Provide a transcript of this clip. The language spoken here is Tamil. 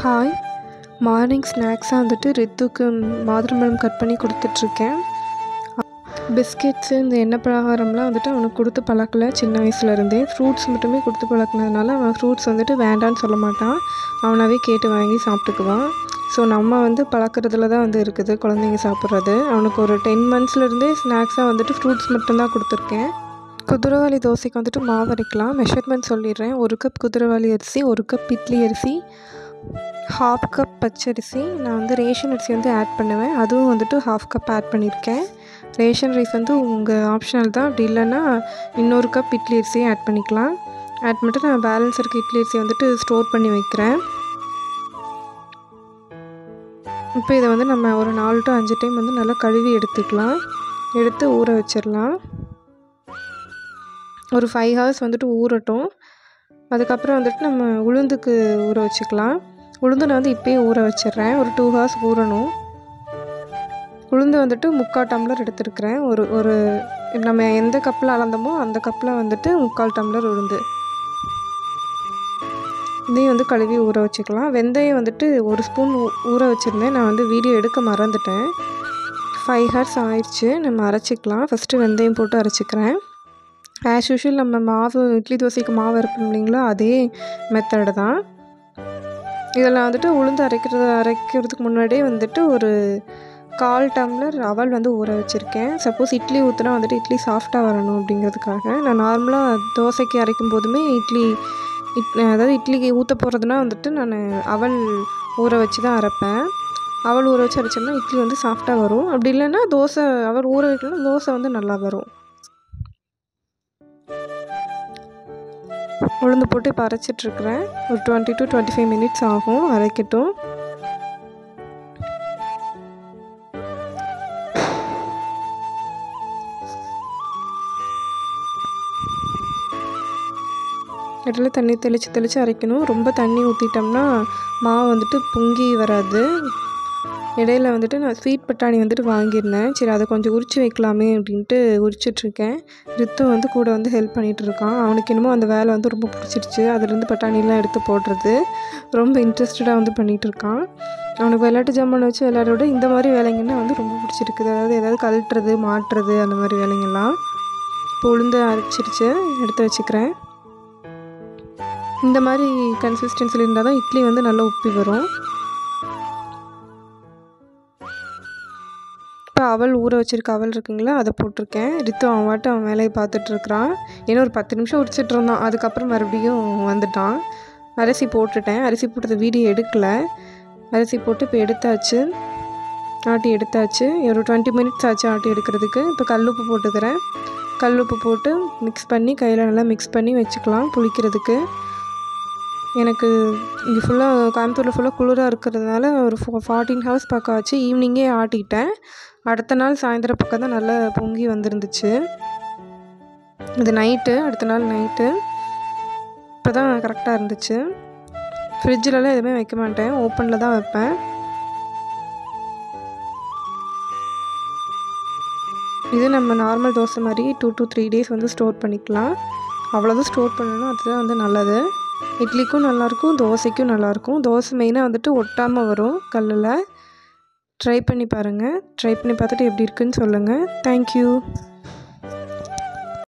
ஹாய். மார்னிங் ஸ்நாக்ஸாக வந்துட்டு ரித்துக்கு மாதுளம்பழம் கட் பண்ணி கொடுத்துட்ருக்கேன். பிஸ்கெட்ஸு இந்த எண்ணெய் பலகாரம்லாம் வந்துட்டு அவனுக்கு கொடுத்து பழக்கலை. சின்ன வயசுலேருந்தே ஃப்ரூட்ஸ் மட்டுமே கொடுத்து பழக்கினதுனால அவன் ஃப்ரூட்ஸ் வந்துட்டு வேண்டான்னு சொல்ல மாட்டான். அவனாகவே கேட்டு வாங்கி சாப்பிட்டுக்குவான். ஸோ நம்ம வந்து பழக்கிறதுல தான் வந்து இருக்குது குழந்தைங்க சாப்பிட்றது. அவனுக்கு ஒரு 10 மந்த்ஸ்லேருந்தே ஸ்நாக்ஸாக வந்துட்டு ஃப்ரூட்ஸ் மட்டும்தான் கொடுத்துருக்கேன். குதிரைவாலி தோசைக்கு வந்துட்டு மாவு அரைக்கலாம். மெஷர்மெண்ட் சொல்லிடுறேன். 1 கப் குதிரைவாலி அரிசி, 1 கப் இட்லி அரிசி, 1/2 கப் பச்சரிசி. நான் வந்து ரேஷன் அரிசி வந்து ஆட் பண்ணுவேன். அதுவும் வந்துட்டு 1/2 கப் ஆட் பண்ணியிருக்கேன். ரேஷன் ரைஸ் வந்து உங்கள் ஆப்ஷனல் தான். அப்படி இல்லைன்னா இன்னொரு கப் இட்லி அரிசியும் ஆட் பண்ணிக்கலாம். ஆட் பண்ணிட்டு நான் பேலன்ஸ் இருக்க இட்லி அரிசி வந்துட்டு ஸ்டோர் பண்ணி வைக்கிறேன். இப்போ இதை வந்து நம்ம ஒரு 4 to 5 டைம் வந்து நல்லா கழுவி எடுத்துக்கலாம். எடுத்து ஊற வச்சிடலாம். ஒரு 5 hours வந்துட்டு ஊறட்டும். அதுக்கப்புறம் வந்துட்டு நம்ம உளுந்துக்கு ஊற வச்சுக்கலாம். உளுந்து நான் வந்து இப்போயே ஊற வச்சிடுறேன். ஒரு 2 hours ஊறணும். உளுந்து வந்துட்டு 3/4 டம்ளர் எடுத்துருக்கிறேன். ஒரு நம்ம எந்த கப்பில் அளந்தோமோ அந்த கப்பில் வந்துட்டு 3/4 டம்ளர் உளுந்து. இதையும் வந்து கழுவி ஊற வச்சுக்கலாம். வெந்தயம் வந்துட்டு 1 ஸ்பூன் ஊற வச்சுருந்தேன். நான் வந்து வீடியோ எடுக்க மறந்துட்டேன். 5 hours ஆயிடுச்சு. நம்ம அரைச்சிக்கலாம். ஃபஸ்ட்டு வெந்தயம் போட்டு அரைச்சிக்கிறேன். ஆஸ் யூஷுவல் நம்ம மாவு இட்லி தோசைக்கு மாவு அரைப்போம் இல்லைங்களா, அதே மெத்தடு தான். இதில் வந்துட்டு உளுந்து அரைக்கிறதுக்கு முன்னாடியே வந்துட்டு ஒரு 1/4 டம்ளர் அவல் வந்து ஊற வச்சுருக்கேன். சப்போஸ் இட்லி ஊற்றினா வந்துட்டு இட்லி சாஃப்டாக வரணும் அப்படிங்கிறதுக்காக. நான் நார்மலாக தோசைக்கு அரைக்கும் போதுமே அதாவது இட்லிக்கு ஊற்ற போகிறதுனா வந்துட்டு நான் அவல் ஊற வச்சு தான் அரைப்பேன். அவல் ஊற வச்சு அரைச்சோம்னா இட்லி வந்து சாஃப்டாக வரும். அப்படி இல்லைன்னா அவல் ஊற வைக்கணும்னா தோசை வந்து நல்லா வரும். உளுந்து போட்டு இப்போ அரைச்சிட்ருக்குறேன். ஒரு 20 to 25 minutes ஆகும் அரைக்கட்டும். இடையில தண்ணி தெளித்து அரைக்கணும். ரொம்ப தண்ணி ஊற்றிட்டோம்னா மாவு வந்துட்டு பொங்கி வராது. இடையில வந்துட்டு நான் ஸ்வீட் பட்டாணி வந்துட்டு வாங்கியிருந்தேன். சரி அதை கொஞ்சம் உரித்து வைக்கலாமே அப்படின்ட்டு உரிச்சிட்ருக்கேன். ரித்து வந்து கூட வந்து ஹெல்ப் பண்ணிகிட்ருக்கான். அவனுக்கு என்னமோ அந்த வேலை வந்து ரொம்ப பிடிச்சிருச்சு. அதுலேருந்து பட்டாணிலாம் எடுத்து போடுறது ரொம்ப இன்ட்ரெஸ்டடாக வந்து பண்ணிகிட்ருக்கான். அவனுக்கு விளையாட்டு ஜாமான் வச்சு விளையாட இந்த மாதிரி வேலைங்கன்னா வந்து ரொம்ப பிடிச்சிருக்குது. ஏதாவது கழட்டுறது, மாட்டுறது, அந்த மாதிரி வேலைங்கள்லாம். இப்போ உளுந்து அரைச்சிருச்சு, எடுத்து வச்சுக்கிறேன். இந்த மாதிரி கன்சிஸ்டன்சியில் இருந்தால் தான் இட்லி வந்து நல்லா உப்பி வரும். இப்போ அவல் ஊற வச்சுருக்க அவல் இருக்குங்களா, அதை போட்டிருக்கேன். ரித்து அவன் வேலையை பார்த்துட்ருக்குறான். ஏன்னா ஒரு 10 நிமிஷம் உரிச்சிட்டு இருந்தான். அதுக்கப்புறம் மறுபடியும் வந்துட்டான். அரிசி போட்டுட்டேன். அரிசி போட்டது வீடியோ எடுக்கலை. அரிசி போட்டு இப்போ ஆட்டி எடுத்தாச்சு. ஒரு 20 minutes ஆச்சு ஆட்டி எடுக்கிறதுக்கு. இப்போ கல்லுப்பு போட்டுக்கிறேன். கல்லுப்பு போட்டு மிக்ஸ் பண்ணி கையில் நல்லா மிக்ஸ் பண்ணி வச்சுக்கலாம் புளிக்கிறதுக்கு. எனக்கு இங்கே கோயம்புத்தூரில் ஃபுல்லாக குளிராக இருக்கிறதுனால ஒரு 14 hours பக்கம் ஆச்சு. ஈவினிங்கே ஆட்டிட்டேன். அடுத்த நாள் சாயந்தரம் பக்கம் தான் நல்லா பொங்கி வந்துருந்துச்சு. இது அடுத்த நாள் நைட்டு இப்போ தான் கரெக்டாக இருந்துச்சு. ஃப்ரிட்ஜிலலாம் எதுவுமே வைக்க மாட்டேன், ஓப்பனில் தான் வைப்பேன். இது நம்ம நார்மல் தோசை மாதிரி 2 to 3 days வந்து ஸ்டோர் பண்ணிக்கலாம். அவ்வளோதான் ஸ்டோர் பண்ணணும். அதுதான் வந்து நல்லது. இட்லிக்கும் நல்லாயிருக்கும், தோசைக்கும் நல்லாயிருக்கும். தோசை மெயினாக வந்துட்டு ஒட்டாமல் வரும் கல்லில். ட்ரை பண்ணி பாருங்கள். ட்ரை பண்ணி பார்த்துட்டு எப்படி இருக்குன்னு சொல்லுங்கள். தேங்க்யூ.